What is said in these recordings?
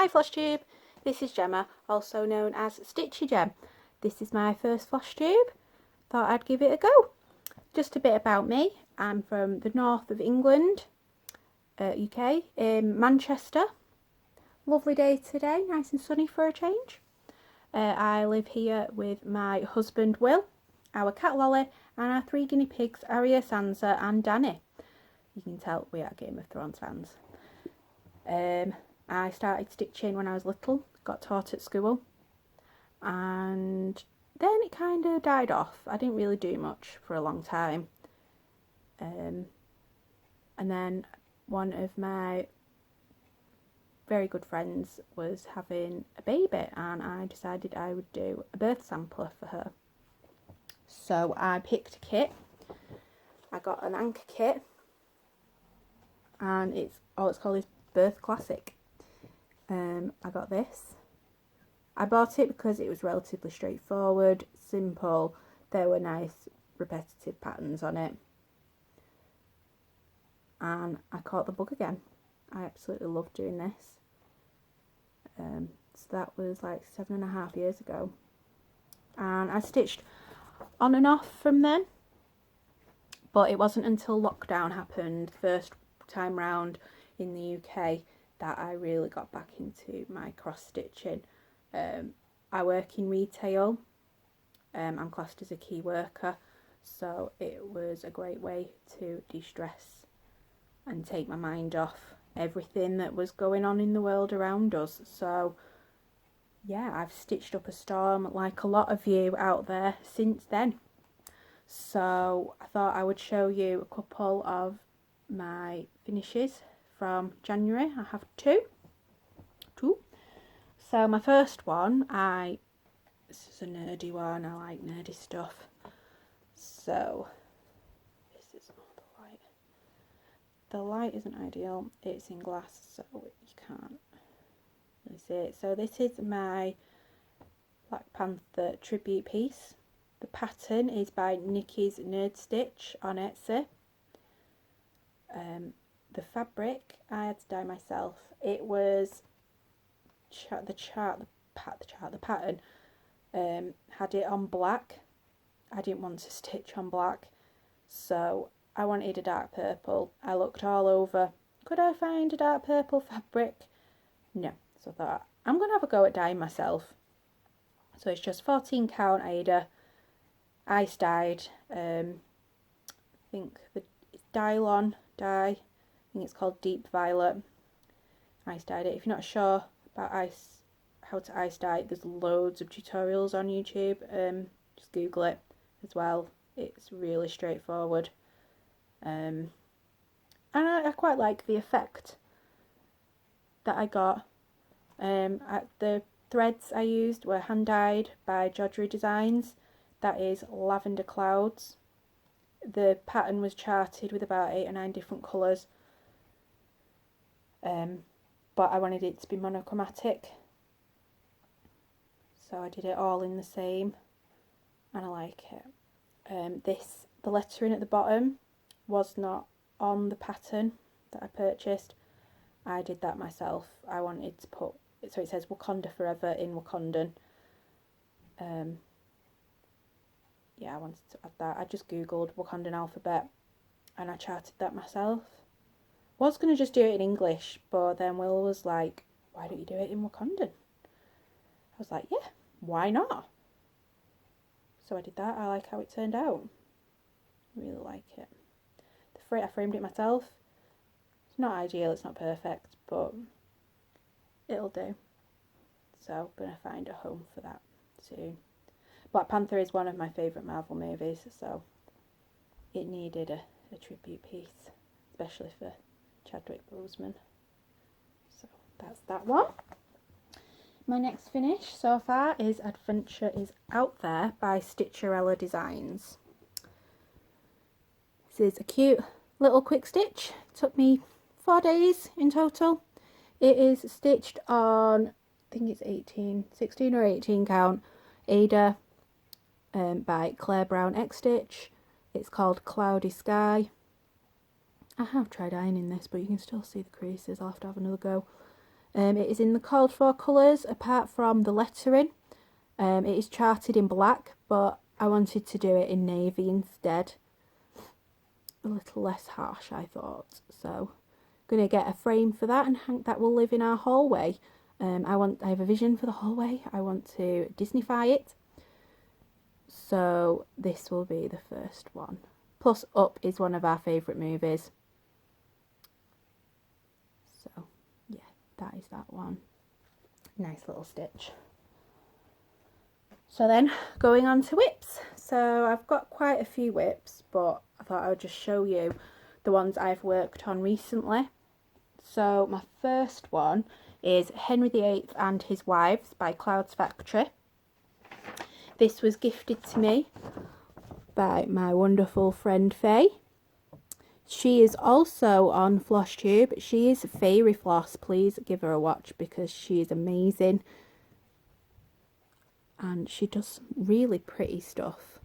Hi FlossTube, this is Gemma, also known as Stitchy Gem. This is my first FlossTube. Thought I'd give it a go. Just a bit about me. I'm from the north of England, UK, in Manchester. Lovely day today, nice and sunny for a change. I live here with my husband Will, our cat Lolly, and our 3 guinea pigs, Harriet, Sansa and Danny. You can tell we are Game of Thrones fans. I started stitching when I was little, got taught at school, and then it kind of died off. I didn't really do much for a long time. And then one of my very good friends was having a baby, and I decided I would do a birth sampler for her. So I picked a kit. I got an anchor kit, and it's called is Birth Classic. I got this. I bought it because it was relatively straightforward, simple. There were nice repetitive patterns on it, and I caught the bug again. I absolutely love doing this. So that was like 7.5 years ago, and I stitched on and off from then, but it wasn't until lockdown happened, first time round in the UK, that I really got back into my cross stitching. I work in retail. I'm classed as a key worker, so it was a great way to de-stress and take my mind off everything that was going on in the world around us. So yeah, I've stitched up a storm like a lot of you out there since then. So I thought I would show you a couple of my finishes from January. I have two. So my first one, this is a nerdy one. I like nerdy stuff. So this is all the light. The light isn't ideal. It's in glass, so you can't really see it. So this is my Black Panther tribute piece. The pattern is by Nikki's Nerd Stitch on Etsy. The fabric I had to dye myself. It was the pattern had it on black. I didn't want to stitch on black, so I wanted a dark purple. I looked all over. Could I find a dark purple fabric? No. So I thought, I'm going to have a go at dyeing myself. So it's just 14 count Ada, ice dyed. I think it's Dylon dye. I think it's called Deep Violet. Ice dyed it. If you're not sure about how to ice dye, there's loads of tutorials on YouTube. Just Google it as well. It's really straightforward. And I quite like the effect that I got. The threads I used were hand dyed by Jodrey Designs. That is Lavender Clouds. The pattern was charted with about 8 or 9 different colours. But I wanted it to be monochromatic, so I did it all in the same, and I like it. The lettering at the bottom was not on the pattern that I purchased. I did that myself. I wanted to put it, so it says Wakanda Forever in Wakandan. Yeah, I wanted to add that. I just googled Wakandan alphabet and I charted that myself. Was going to just do it in English, but then Will was like, why don't you do it in Wakandan? I was like, yeah, why not? So I did that. I like how it turned out. I really like it. I framed it myself. It's not ideal, it's not perfect, but it'll do. So I'm going to find a home for that soon. Black Panther is one of my favourite Marvel movies, so it needed a tribute piece, especially for Chadwick Boseman. So that's that one. My next finish so far is Adventure is Out There by Stitcherella Designs. This is a cute little quick stitch. It took me 4 days in total. It is stitched on, I think it's 16 or 18 count Ada by Claire Brown X Stitch. It's called Cloudy Sky. I have tried ironing this, but you can still see the creases. I'll have to have another go. It is in the called for colours apart from the lettering. It is charted in black, but I wanted to do it in navy instead. A little less harsh, I thought. So I'm going to get a frame for that, and that will live in our hallway. I have a vision for the hallway. I want to Disneyfy it. So this will be the first one. Plus Up is one of our favourite movies. So yeah, that is that one. Nice little stitch. So then going on to whips. So I've got quite a few whips, but I thought I would just show you the ones I've worked on recently. So my first one is Henry VIII and His Wives by Cloudsfactory. This was gifted to me by my wonderful friend Faye. She is also on FlossTube. She is Fairy Floss. Please give her a watch because she is amazing. And she does some really pretty stuff.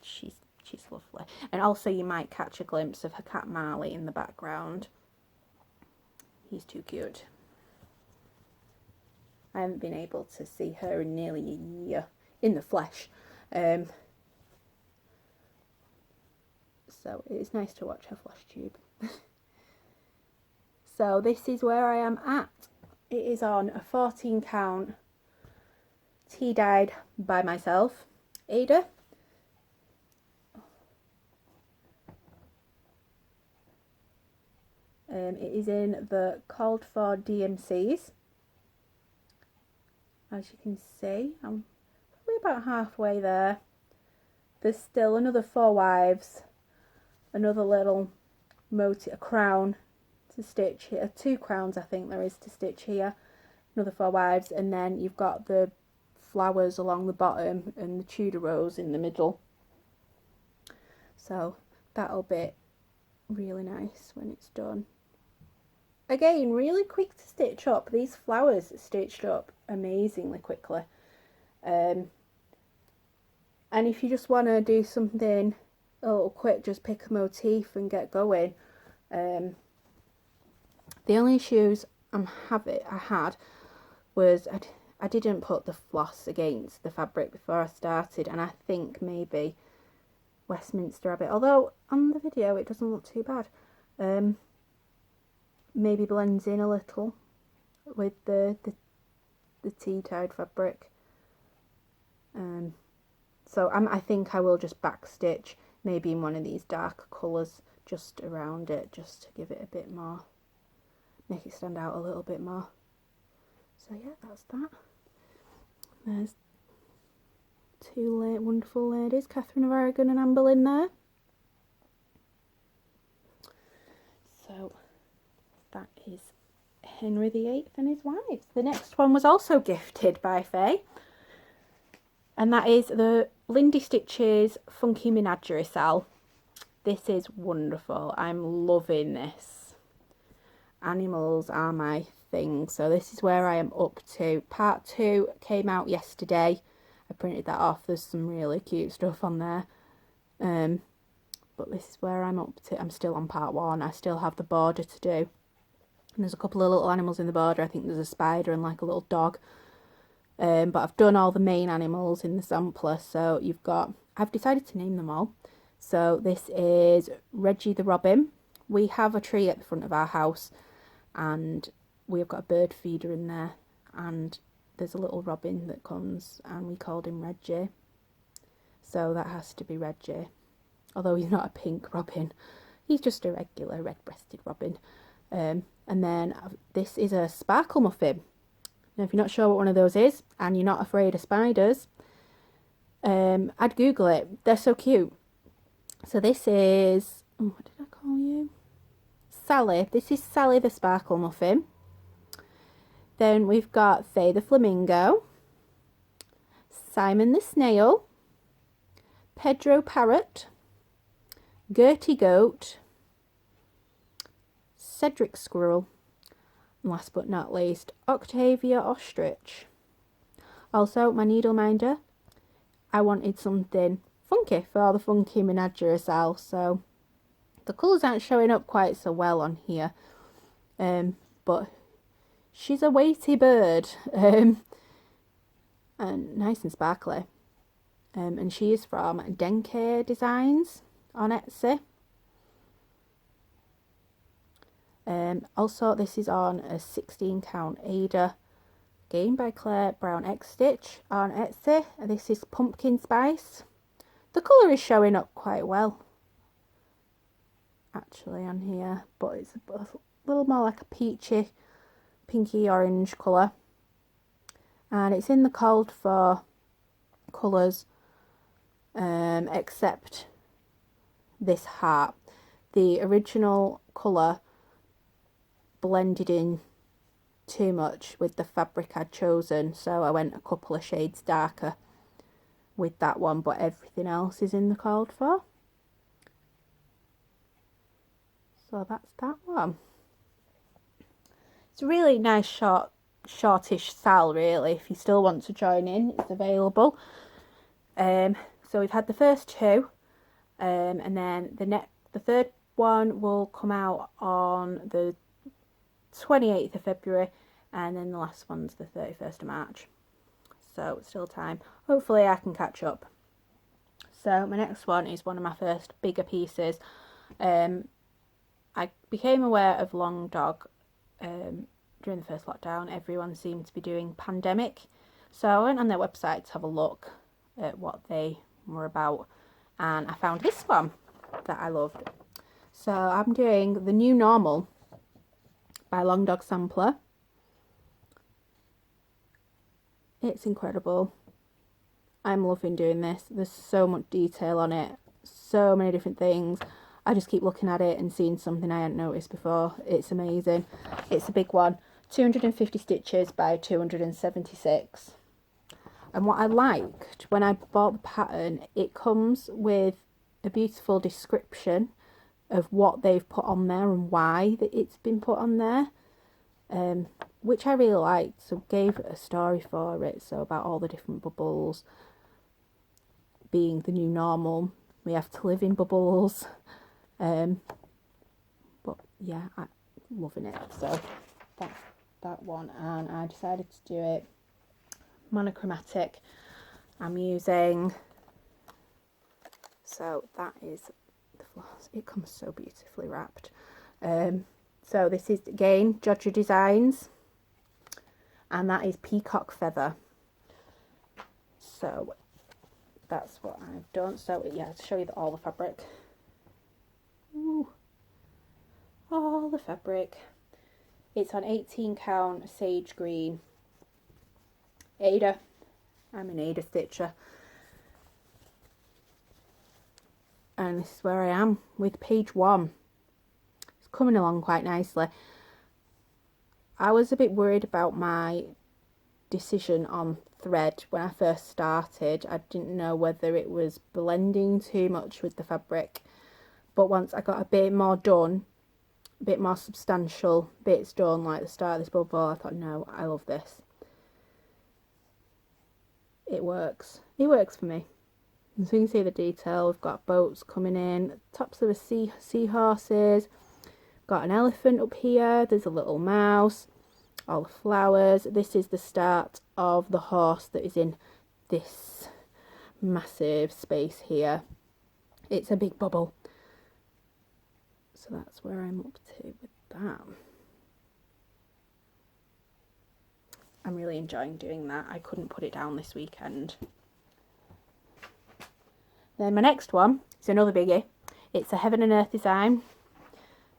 She's lovely. And also you might catch a glimpse of her cat Marley in the background. He's too cute. I haven't been able to see her in nearly a year in the flesh. So it is nice to watch her FlossTube. So this is where I am at. It is on a 14 count tea dyed by myself. Ada. It is in the called for DMCs. As you can see, I'm probably about halfway there. There's still another 4 wives, another little motif, a crown to stitch here, 2 crowns I think there is to stitch here, another 4 wives, and then you've got the flowers along the bottom and the Tudor rose in the middle. So that'll be really nice when it's done. Again, really quick to stitch up. These flowers stitched up amazingly quickly. And if you just want to do something a little quick, just pick a motif and get going. The only issues I had was I didn't put the floss against the fabric before I started, and I think maybe Westminster Abbey, although on the video it doesn't look too bad. Maybe blends in a little with the tea dyed fabric. So I think I will just back stitch maybe in one of these darker colours just around it, just to give it a bit more, make it stand out a little bit more. So yeah, that's that. There's 2 wonderful ladies, Catherine of Aragon and Anne Boleyn there. So that is Henry VIII and His Wives. The next one was also gifted by Faye, and that is the Lindy Stitches Funky Menagerie Cell. This is wonderful. I'm loving this. Animals are my thing. So this is where I am up to. Part 2 came out yesterday. I printed that off. There's some really cute stuff on there. But this is where I'm up to. I'm still on part 1. I still have the border to do. And there's a couple of little animals in the border. I think there's a spider and like a little dog. But I've done all the main animals in the sampler. So you've got, I've decided to name them all. So this is Reggie the Robin. We have a tree at the front of our house, and we've got a bird feeder in there. And there's a little robin that comes, and we called him Reggie. So that has to be Reggie. Although he's not a pink robin. He's just a regular red-breasted robin. And then this is a sparkle muffin. Now, if you're not sure what one of those is, and you're not afraid of spiders, I'd Google it. They're so cute. So this is, oh, what did I call you? Sally. This is Sally the sparkle muffin. Then we've got Faye the flamingo, Simon the snail, Pedro parrot, Gertie goat, Cedric squirrel, and last but not least, Octavia ostrich. Also, my needle minder, I wanted something funky for the funky menagerie cell, so The colours aren't showing up quite so well on here, but she's a weighty bird, and nice and sparkly. And she is from Denke Designs on Etsy. Also, this is on a 16 count Ada, again by Claire Brown X Stitch on Etsy. And this is Pumpkin Spice. The colour is showing up quite well, actually, on here, but it's a little more like a peachy, pinky orange colour. And it's in the called for colours, except this heart. The original colour blended in too much with the fabric I'd chosen, so I went a couple of shades darker with that one, but everything else is in the called for. So that's that one. It's a really nice shortish style, really. If you still want to join in, it's available. So we've had the first two, and then the third one will come out on the 28th of February, and then the last one's the 31st of March. So it's still time. Hopefully I can catch up. So my next one is one of my first bigger pieces. I became aware of Long Dog during the first lockdown. Everyone seemed to be doing pandemic, so I went on their website to have a look at what they were about, and I found this one that I loved. So I'm doing The New Normal by Long Dog Sampler. It's incredible. I'm loving doing this. There's so much detail on it, so many different things. I just keep looking at it and seeing something I hadn't noticed before. It's amazing. It's a big one. 250 stitches by 276. And what I liked when I bought the pattern, it comes with a beautiful description of what they've put on there and why it's been put on there, which I really liked. So gave a story for it, so about all the different bubbles being the new normal. We have to live in bubbles. But yeah, I'm loving it. So that's that one, and I decided to do it monochromatic. I'm using, so that is the floss. It comes so beautifully wrapped. So this is again Jodger Designs, and that is Peacock Feather. So that's what I've done. So yeah, to show you all the fabric. Ooh, all the fabric. It's on 18 count sage green. Ada. I'm an Ada stitcher. And this is where I am with page 1. It's coming along quite nicely. I was a bit worried about my decision on thread when I first started. I didn't know whether it was blending too much with the fabric. But once I got a bit more done, a bit more substantial bits done, like the start of this bubble, I thought, no, I love this. It works. It works for me. And so you can see the detail. We've got boats coming in, tops of the seahorses. Got an elephant up here. There's a little mouse. All the flowers. This is the start of the horse that is in this massive space here. It's a big bubble. So that's where I'm up to with that. I'm really enjoying doing that. I couldn't put it down this weekend. Then my next one is another biggie. It's a Heaven and Earth design.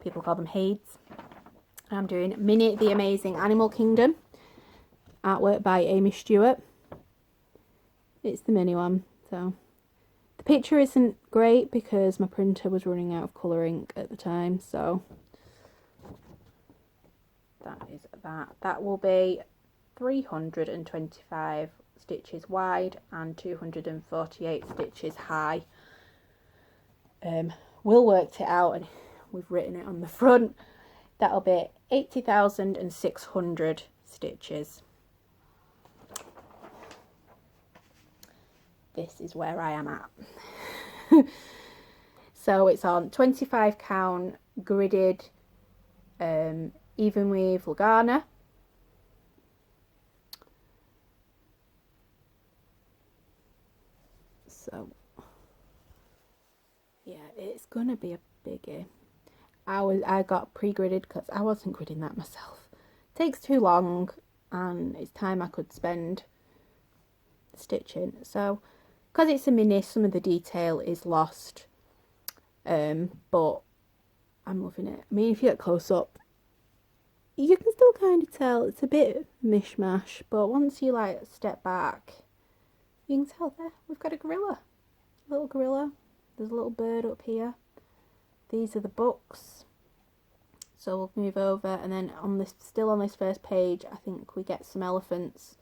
People call them Hades. I'm doing Minnie the Amazing Animal Kingdom. Artwork by Amy Stewart. It's the mini one. So the picture isn't great because my printer was running out of colour ink at the time. So that is that. That will be 325 stitches wide and 248 stitches high. Will worked it out and we've written it on the front. That'll be 80,600 stitches. This is where I am at. So it's on 25 count gridded even weave Lugana. So yeah, it's gonna be a biggie. I got pre-gridded because I wasn't gridding that myself. It takes too long and it's time I could spend stitching. So because it's a mini, some of the detail is lost, but I'm loving it. I mean, if you get close up, you can still kind of tell it's a bit mishmash, but once you like step back, you can tell there we've got a gorilla, little gorilla. There's a little bird up here. These are the books. So we'll move over, and then on this, still on this first page, I think we get some elephants.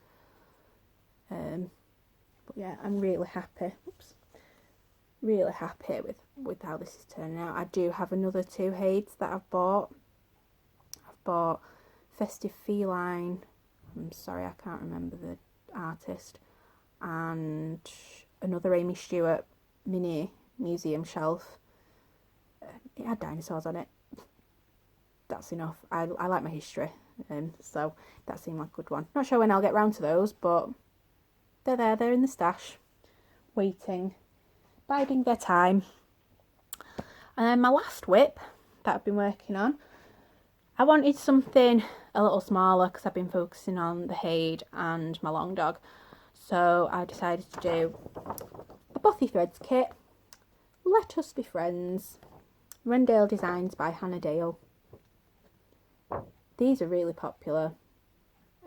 But yeah, I'm really happy. Oops. Really happy with how this is turning out. I do have another 2 Hades that I've bought. I've bought Festive Feline. I'm sorry, I can't remember the artist. And another Amy Stewart mini museum shelf. It had dinosaurs on it. That's enough. I like my history, so that seemed like a good one. Not sure when I'll get round to those, but they're there. They're in the stash, waiting, biding their time. And then my last whip that I've been working on, I wanted something a little smaller because I've been focusing on the Hade and my long dog. So I decided to do the Bothy Threads kit. Let Us Be Friends. Rendale Designs by Hannah Dale. These are really popular.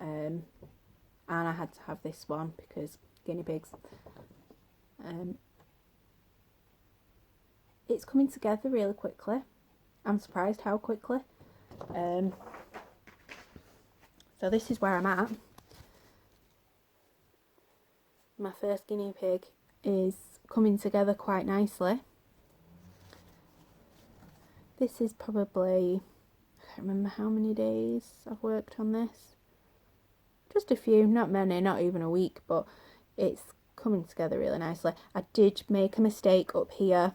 And I had to have this one because guinea pigs. It's coming together really quickly. I'm surprised how quickly. So this is where I'm at. My first guinea pig is coming together quite nicely. This is probably, I can't remember how many days I've worked on this. Just a few, not many, not even a week, but it's coming together really nicely. I did make a mistake up here,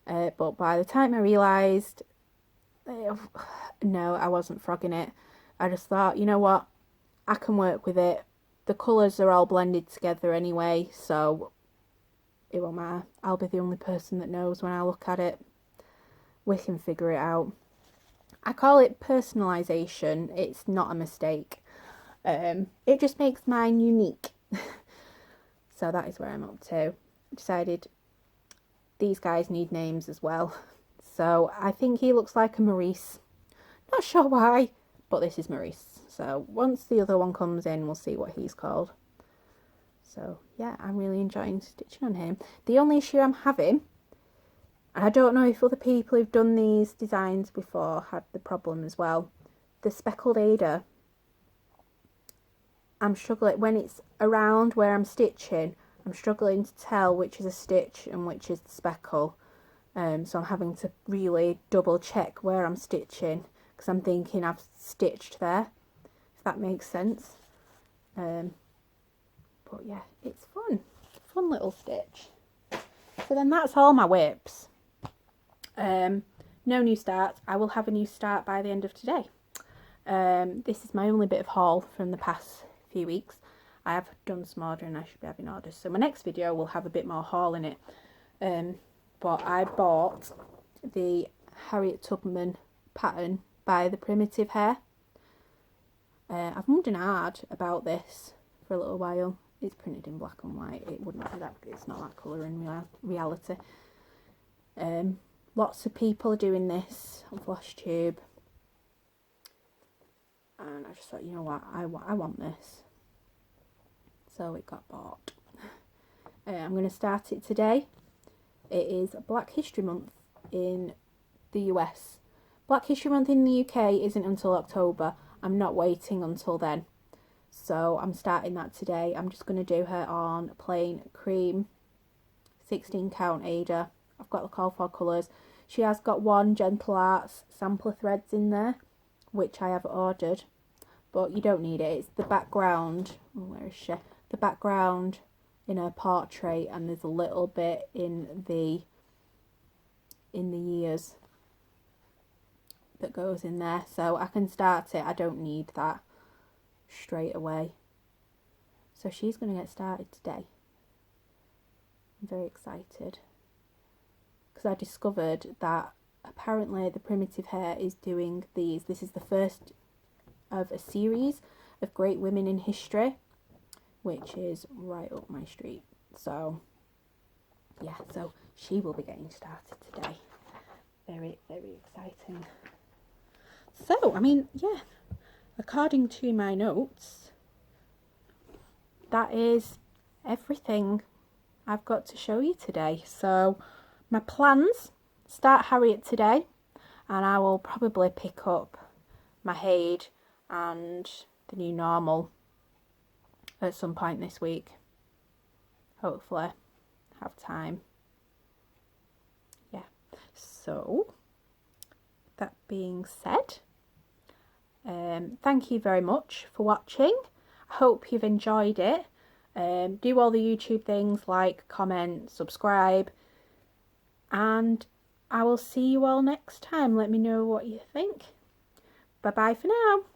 but by the time I realised, no, I wasn't frogging it. I just thought, you know what, I can work with it. The colours are all blended together anyway, so it won't matter. I'll be the only person that knows when I look at it. We can figure it out. I call it personalisation. It's not a mistake. It just makes mine unique. So that is where I'm up to. Decided these guys need names as well. So I think he looks like a Maurice. Not sure why, but this is Maurice. So once the other one comes in, we'll see what he's called. So yeah, I'm really enjoying stitching on him. The only issue I'm having, and I don't know if other people who've done these designs before had the problem as well, the speckled Ada. I'm struggling, when it's around where I'm stitching, I'm struggling to tell which is a stitch and which is the speckle. So I'm having to really double check where I'm stitching, because I'm thinking I've stitched there, if that makes sense. But yeah, it's fun. Fun little stitch. So then that's all my whips. No new starts. I will have a new start by the end of today. This is my only bit of haul from the past few weeks. I have done some ordering. I should be having orders. So my next video will have a bit more haul in it. But I bought the Harriet Tubman pattern by the Primitive Hare. I've mummed and ahed about this for a little while. It's printed in black and white. It wouldn't be that. It's not that colour in reality. Lots of people are doing this on FlossTube, and I just thought, you know what, I want this, so it got bought. I'm going to start it today. It is Black History Month in the US. Black History Month in the UK isn't until October. I'm not waiting until then, so I'm starting that today. I'm just going to do her on plain cream 16 count Ada. I've got the call for colours. She has got one Gentle Arts sampler threads in there, which I have ordered, but you don't need it. It's the background. Oh, where is she? The background in her portrait, and there's a little bit in the in the years that goes in there, so I can start it. I don't need that straight away. So she's going to get started today. I'm very excited because I discovered that apparently the primitive Hare is doing these. This is the first of a series of great women in history, which is right up my street. So yeah, so she will be getting started today. Very, very exciting. So, I mean, yeah, according to my notes, that is everything I've got to show you today. So, my plans, start Harriet today, and I will probably pick up my Hare and the new normal at some point this week. Hopefully, have time. Yeah, so, that being said, thank you very much for watching. I hope you've enjoyed it. Do all the YouTube things, like, comment, subscribe, and I will see you all next time. Let me know what you think. Bye bye for now.